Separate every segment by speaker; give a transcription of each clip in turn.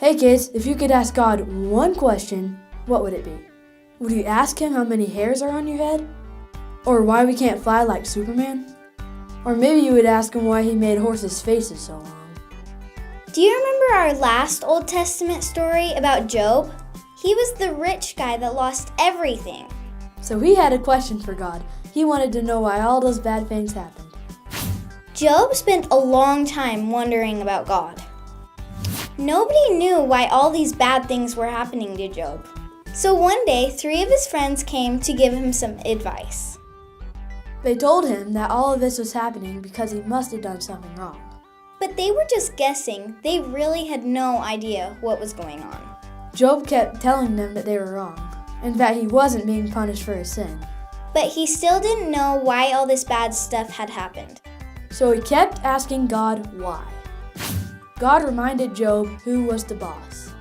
Speaker 1: Hey kids, if you could ask God one question, what would it be? Would you ask him how many hairs are on your head? Or why we can't fly like Superman? Or maybe you would ask him why he made horses' faces so long.
Speaker 2: Do you remember our last Old Testament story about Job? He was the rich guy that lost everything.
Speaker 1: So he had a question for God. He wanted to know why all those bad things happened.
Speaker 2: Job spent a long time wondering about God. Nobody knew why all these bad things were happening to Job. So one day, 3 of his friends came to give him some advice.
Speaker 1: They told him that all of this was happening because he must have done something wrong.
Speaker 2: But they were just guessing. They really had no idea what was going on.
Speaker 1: Job kept telling them that they were wrong, and that he wasn't being punished for his sin.
Speaker 2: But he still didn't know why all this bad stuff had happened.
Speaker 1: So he kept asking God why. God reminded Job who was the boss.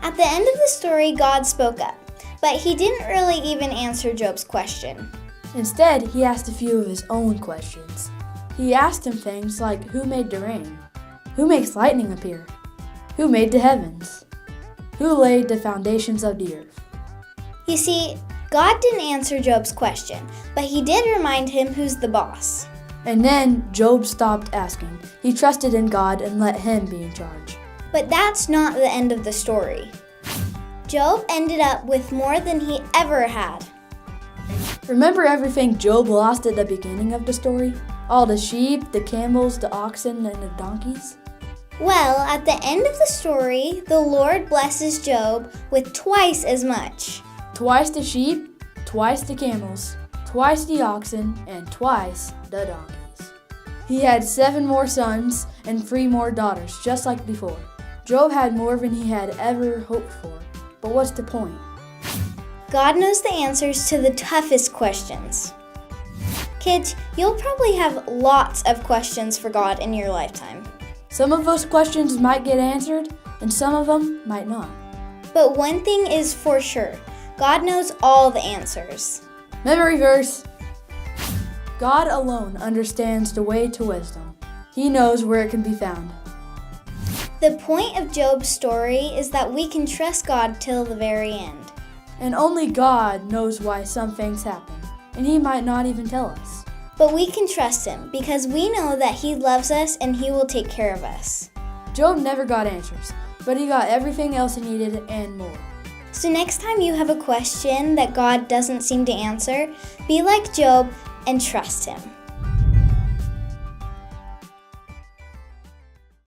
Speaker 2: At the end of the story, God spoke up, but he didn't really even answer Job's question.
Speaker 1: Instead, he asked a few of his own questions. He asked him things like who made the rain? Who makes lightning appear? Who made the heavens? Who laid the foundations of the earth?
Speaker 2: You see, God didn't answer Job's question, but he did remind him who's the boss.
Speaker 1: And then Job stopped asking. He trusted in God and let him be in charge.
Speaker 2: But that's not the end of the story. Job ended up with more than he ever had.
Speaker 1: Remember everything Job lost at the beginning of the story? All the sheep, the camels, the oxen, and the donkeys?
Speaker 2: Well, at the end of the story, the Lord blesses Job with twice as much.
Speaker 1: Twice the sheep, twice the camels, twice the oxen, and twice the donkeys. He had 7 more sons and 3 more daughters, just like before. Job had more than he had ever hoped for. But what's the point?
Speaker 2: God knows the answers to the toughest questions. Kids, you'll probably have lots of questions for God in your lifetime.
Speaker 1: Some of those questions might get answered, and some of them might not.
Speaker 2: But one thing is for sure, God knows all the answers.
Speaker 1: Memory verse. God alone understands the way to wisdom. He knows where it can be found.
Speaker 2: The point of Job's story is that we can trust God till the very end.
Speaker 1: And only God knows why some things happen, and He might not even tell us.
Speaker 2: But we can trust Him because we know that He loves us and He will take care of us.
Speaker 1: Job never got answers, but he got everything else he needed and more.
Speaker 2: So next time you have a question that God doesn't seem to answer, be like Job and trust Him.